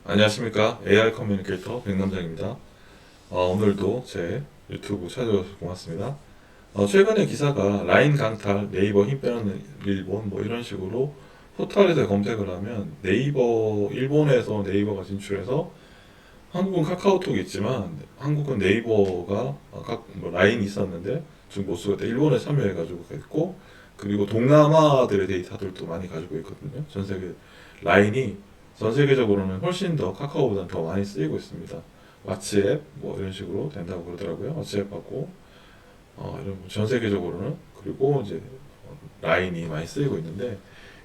안녕하십니까. AI 커뮤니케이터 백남장입니다. 오늘도 제 유튜브 찾아주셔서 고맙습니다. 최근에 기사가 라인 강탈, 네이버 힘 빼는 일본 뭐 이런 식으로 포털에서 검색을 하면 네이버, 일본에서 네이버가 진출해서 한국은 카카오톡이 있지만 한국은 네이버가 뭐 라인이 있었는데 지금 못 쓰고 있다. 일본에 참여해가지고 있고, 그리고 동남아들의 데이터들도 많이 가지고 있거든요. 전 세계 라인이 전 세계적으로는 훨씬 더 카카오보다 더 많이 쓰이고 있습니다. 왓츠앱 뭐 이런 식으로 된다고 그러더라고요. 왓츠앱하고 이런 전 세계적으로는, 그리고 이제 라인이 많이 쓰이고 있는데,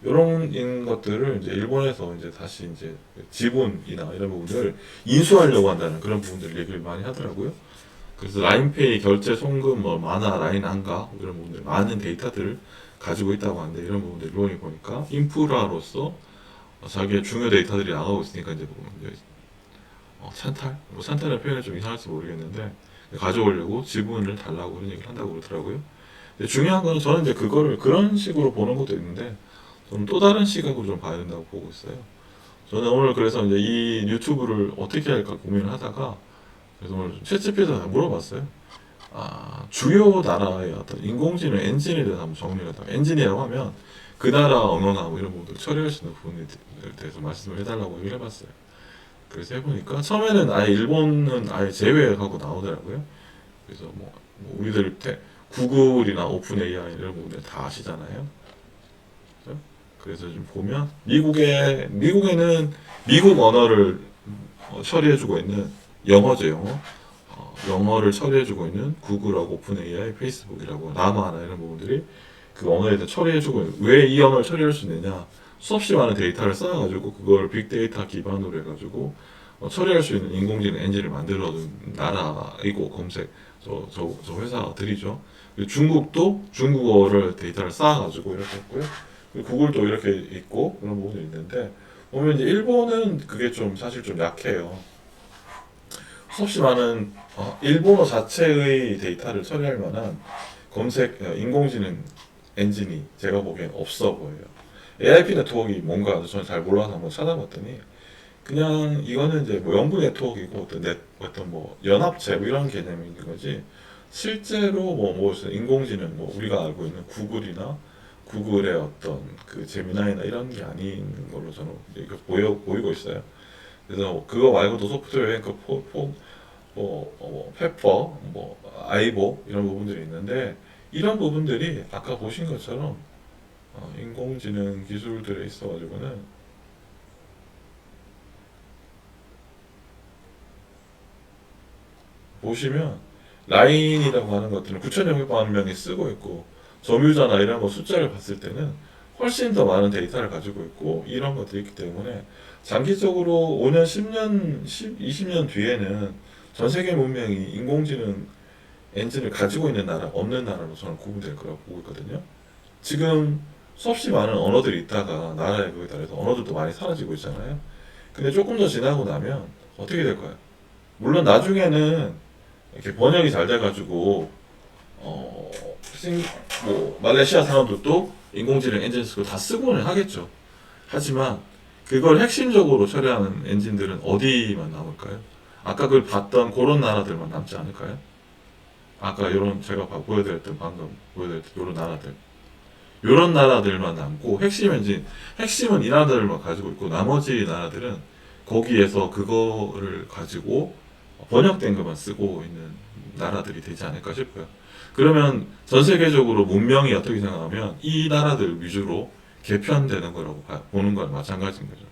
이런 것들을 이제 일본에서 이제 다시 이제 지분이나 이런 부분을 인수하려고 한다는 그런 부분들 얘기를 많이 하더라고요. 그래서 라인페이 결제 송금 뭐 만화 라인 안가 이런 부분들 많은 데이터들을 가지고 있다고 하는데, 이런 부분들 일본이 보니까 인프라로서 자기의 중요 데이터들이 나가고 있으니까 이제 뭐 이제 찬탈? 뭐 찬탈의 표현이 좀 이상할지 모르겠는데 가져오려고 지분을 달라고 그런 얘기를 한다고 그러더라고요. 근데 중요한 거는 저는 이제 그거를 그런 식으로 보는 것도 있는데, 저는 또 다른 시각으로 좀 봐야 된다고 보고 있어요. 저는 오늘 그래서 이제 이 유튜브를 어떻게 할까 고민을 하다가, 그래서 오늘 챗GPT한테 물어봤어요. 주요 나라의 어떤 인공지능 엔진에 대해서 한번 정리를 하다가, 엔진이라고 하면 그 나라 언어나 뭐 이런 부분들 처리할 수 있는 부분에 대해서 말씀을 해달라고 얘기를 해봤어요. 그래서 해보니까 처음에는 아예 일본은 아예 제외하고 나오더라고요. 그래서 뭐 우리들 때 구글이나 오픈 AI 이런 부분들 다 아시잖아요. 그죠? 그래서 좀 보면 미국에는 미국 언어를 처리해주고 있는 영어죠, 영어. 영어를 처리해주고 있는 구글하고 오픈 AI, 페이스북이라고 남아나 이런 부분들이 그 언어에 대해 처리해주고, 왜 이 언어를 처리할 수 있느냐? 수없이 많은 데이터를 쌓아가지고 그걸 빅데이터 기반으로 해가지고 처리할 수 있는 인공지능 엔진을 만들어둔 나라이고, 검색 저 회사들이죠. 중국도 중국어를 데이터를 쌓아가지고 이렇게 했고요. 구글도 이렇게 있고 그런 부분이 있는데, 보면 이제 일본은 그게 좀 사실 좀 약해요. 수없이 많은 일본어 자체의 데이터를 처리할 만한 검색 인공지능 엔진이 제가 보기엔 없어 보여요. AIP 네트워크가 뭔가 저는 잘 몰라서 한번 찾아봤더니, 그냥 이거는 이제 뭐 연구 네트워크이고 어떤 뭐 연합체 뭐 이런 개념인 거지, 실제로 뭐 인공지능 뭐 우리가 알고 있는 구글이나 구글의 어떤 그 제미나이나 이런 게 아닌 걸로 저는 이렇게 보이고 있어요. 그래서 그거 말고도 소프트웨어 그 페퍼, 뭐 아이보 이런 부분들이 있는데, 이런 부분들이 아까 보신 것처럼 인공지능 기술들에 있어가지고는 보시면 라인이라고 하는 것들은 9,600만 명이 쓰고 있고, 점유자나 이런 거 숫자를 봤을 때는 훨씬 더 많은 데이터를 가지고 있고 이런 것들이 있기 때문에, 장기적으로 5년, 10년, 20년 뒤에는 전 세계 문명이 인공지능 엔진을 가지고 있는 나라, 없는 나라로 저는 구분될 거라고 보고 있거든요. 지금 수없이 많은 언어들이 있다가 나라의 그에 따라서 언어들도 많이 사라지고 있잖아요. 근데 조금 더 지나고 나면 어떻게 될까요? 물론 나중에는 이렇게 번역이 잘 돼가지고 어, 뭐 말레이시아 사람들도 인공지능 엔진 쓰고 다 쓰고는 하겠죠. 하지만 그걸 핵심적으로 처리하는 엔진들은 어디만 남을까요? 아까 그걸 봤던 그런 나라들만 남지 않을까요? 아까 요런 제가 보여드렸던, 방금 보여드렸던 요런 나라들, 요런 나라들만 남고, 핵심은 이 나라들만 가지고 있고, 나머지 나라들은 거기에서 그거를 가지고 번역된 것만 쓰고 있는 나라들이 되지 않을까 싶어요. 그러면 전 세계적으로 문명이 어떻게 생각하면 이 나라들 위주로 개편되는 거라고 보는 건 마찬가지인 거죠.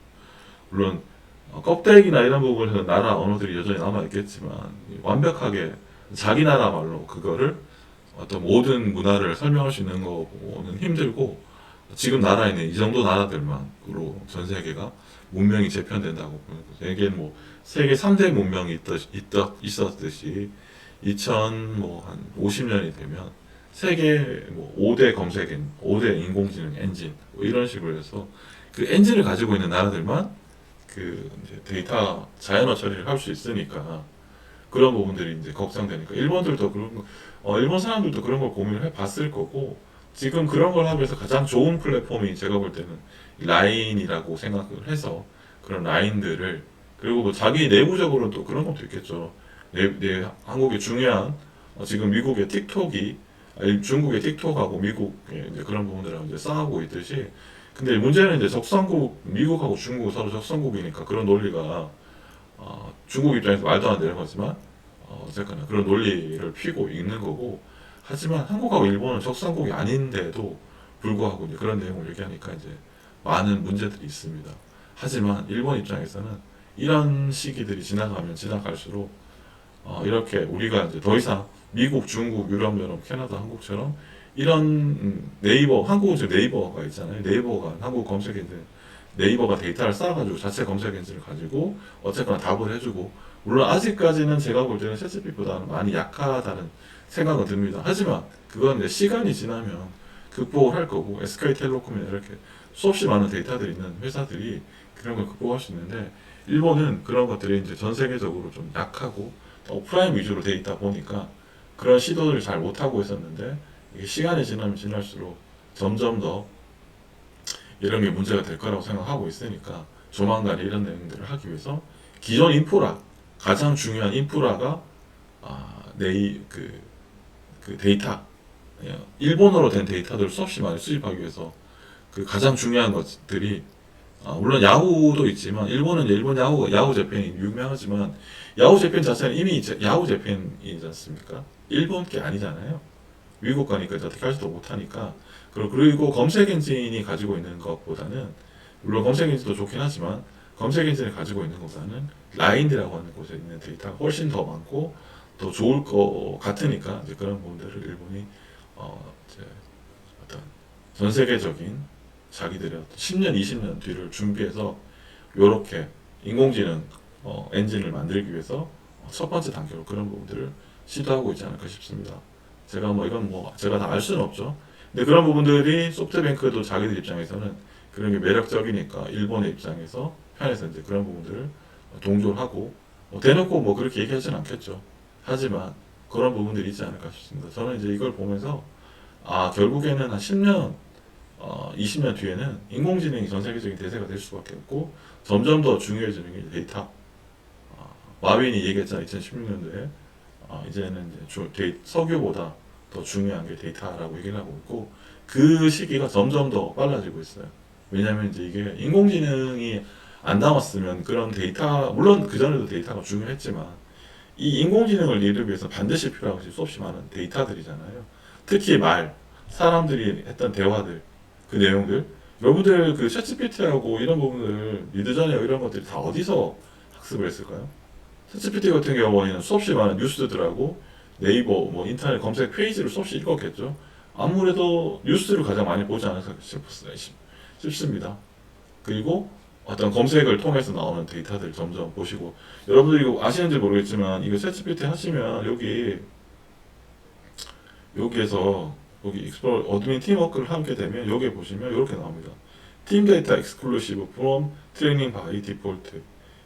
물론 껍데기나 이런 부분에서 나라 언어들이 여전히 남아 있겠지만, 완벽하게 자기 나라 말로 그거를 어떤 모든 문화를 설명할 수 있는 거는 힘들고, 지금 나라에 있는 이 정도 나라들만으로 전 세계가 문명이 재편된다고 보는 거죠. 이게 뭐 세계 3대 문명이 있었듯이 2000한 50년이 되면 세계 뭐 5대 검색엔 5대 인공지능 엔진 뭐 이런 식으로 해서 그 엔진을 가지고 있는 나라들만 그 이제 데이터 자연어 처리를 할 수 있으니까, 그런 부분들이 이제 걱정되니까 일본들도 그런 거, 일본 사람들도 그런 걸 고민을 해봤을 거고, 지금 그런 걸 하면서 가장 좋은 플랫폼이 제가 볼 때는 라인이라고 생각을 해서 그런 라인들을 그리고 뭐 자기 내부적으로 또 그런 것도 있겠죠. 내 한국의 중요한 지금 미국의 틱톡이 아니, 중국의 틱톡하고 미국의 이제 그런 부분들하고 이제 싸우고 있듯이 근데 문제는 이제 적성국 미국하고 중국 서로 적성국이니까 그런 논리가 중국 입장에서 말도 안 되는 거지만 어쨌거나 그런 논리를 피고 있는 거고 하지만 한국하고 일본은 적성국이 아닌데도 불구하고 이제 그런 내용을 얘기하니까 이제 많은 문제들이 있습니다. 하지만 일본 입장에서는 이런 시기들이 지나가면 지나갈수록 이렇게 우리가 이제 더 이상 미국, 중국, 유럽연합, 캐나다, 한국처럼 이런 네이버, 한국은 지금 네이버가 있잖아요. 네이버가 한국 검색 엔진, 네이버가 데이터를 쌓아가지고 자체 검색 엔진을 가지고 어쨌거나 답을 해주고 물론 아직까지는 제가 볼 때는 챗GPT보다는 많이 약하다는 생각은 듭니다. 하지만 그건 이제 시간이 지나면 극복을 할 거고 SK텔레콤이나 이렇게 수없이 많은 데이터들이 있는 회사들이 그런 걸 극복할 수 있는데 일본은 그런 것들이 이제 전 세계적으로 좀 약하고 오프라인 위주로 돼 있다 보니까 그런 시도를 잘 못하고 있었는데 이게 시간이 지나면 지날수록 점점 더 이런 게 문제가 될 거라고 생각하고 있으니까 조만간 이런 내용들을 하기 위해서 기존 인프라 가장 중요한 인프라가 그 데이터 일본어로 된 데이터들을 수없이 많이 수집하기 위해서 그 가장 중요한 것들이 물론 야후도 있지만 일본은 이제 일본 야후 재팬이 유명하지만 야후 재팬 자체는 이미 야후 재팬이지 않습니까? 일본 게 아니잖아요. 미국 가니까 이제 어떻게 하지도 못하니까 그리고 검색 엔진이 가지고 있는 것보다는 물론 검색 엔진도 좋긴 하지만 검색 엔진을 가지고 있는 것보다는 라인이라고 하는 곳에 있는 데이터가 훨씬 더 많고 더 좋을 것 같으니까 이제 그런 부분들을 일본이 이제 어떤 전 세계적인 자기들의 10년, 20년 뒤를 준비해서 이렇게 인공지능 엔진을 만들기 위해서 첫 번째 단계로 그런 부분들을 시도하고 있지 않을까 싶습니다. 제가 뭐 이건 뭐 제가 다 알 수는 없죠. 근데 그런 부분들이 소프트뱅크도 자기들 입장에서는 그런 게 매력적이니까 일본의 입장에서 편에서 이제 그런 부분들을 동조를 하고 대놓고 뭐 그렇게 얘기하지는 않겠죠. 하지만 그런 부분들이 있지 않을까 싶습니다. 저는 이제 이걸 보면서 결국에는 한 10년 20년 뒤에는 인공지능이 전 세계적인 대세가 될 수밖에 없고 점점 더 중요해지는 게 데이터. 마윈이 얘기했잖아 2016년도에 이제는 이제 석유보다 더 중요한 게 데이터라고 얘기를 하고 있고 그 시기가 점점 더 빨라지고 있어요. 왜냐하면 이제 이게 인공지능이 안 남았으면 그런 데이터 물론 그 전에도 데이터가 중요했지만 이 인공지능을 이루기 위해서 반드시 필요한 것이 수없이 많은 데이터들이잖아요. 특히 사람들이 했던 대화들 그 내용들 여러분들 그 챗GPT하고 이런 부분들 미드저니 이런 것들이 다 어디서 학습을 했을까요? 챗GPT 같은 경우에는 수없이 많은 뉴스들하고 네이버 뭐 인터넷 검색 페이지를 수없이 읽었겠죠. 아무래도 뉴스를 가장 많이 보지 않을까 싶습니다. 그리고 어떤 검색을 통해서 나오는 데이터들 점점 보시고 여러분들 이거 아시는지 모르겠지만 이거 챗GPT 하시면 여기에서 여기 익스플로러 어드민 팀워크를 하게 되면 여기에 보시면 이렇게 나옵니다. 팀 데이터 익스클루시브 from 트레이닝 바이 디폴트.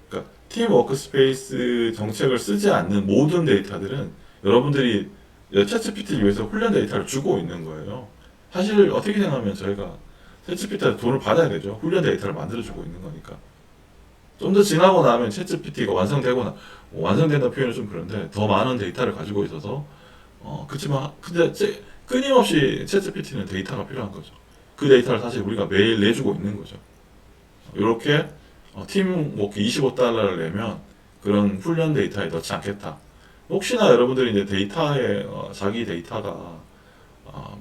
그러니까 팀 워크스페이스 정책을 쓰지 않는 모든 데이터들은 여러분들이 챗GPT를 위해서 훈련 데이터를 주고 있는 거예요. 사실 어떻게 생각하면 저희가 챗GPT한테 돈을 받아야 되죠. 훈련 데이터를 만들어주고 있는 거니까. 좀 더 지나고 나면 챗GPT가 완성되거나 완성된다는 표현은 좀 그런데 더 많은 데이터를 가지고 있어서 그렇지만 근데 끊임없이 챗GPT는 데이터가 필요한 거죠. 그 데이터를 사실 우리가 매일 내주고 있는 거죠. 이렇게 팀워크 25달러를 내면 그런 훈련 데이터에 넣지 않겠다. 혹시나 여러분들이 이제 데이터에 자기 데이터가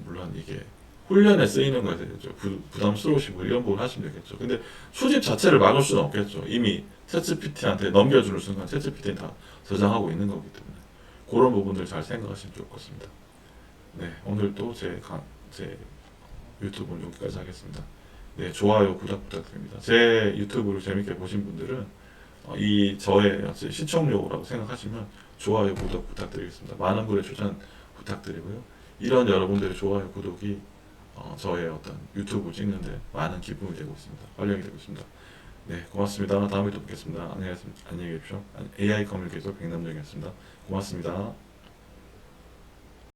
물론 이게 훈련에 쓰이는 거에 대해서 부담스러우시고 이런 부분 하시면 되겠죠. 근데 수집 자체를 막을 수는 없겠죠. 이미 챗GPT한테 넘겨주는 순간 챗GPT는 다 저장하고 있는 거기 때문에 그런 부분들 잘 생각하시면 좋을 것 같습니다. 네, 오늘도 제 유튜브는 여기까지 하겠습니다. 네, 좋아요, 구독 부탁드립니다. 제 유튜브를 재밌게 보신 분들은 저의 시청료라고 생각하시면 좋아요, 구독 부탁드리겠습니다. 많은 분의 추천 부탁드리고요. 이런 여러분들의 좋아요, 구독이 저의 어떤 유튜브 찍는데 많은 기쁨이 되고 있습니다. 활력이 되고 있습니다. 네, 고맙습니다. 다음에 또 뵙겠습니다. 안녕히 계십시오. AI 커뮤니케이터 백남정이었습니다. 고맙습니다.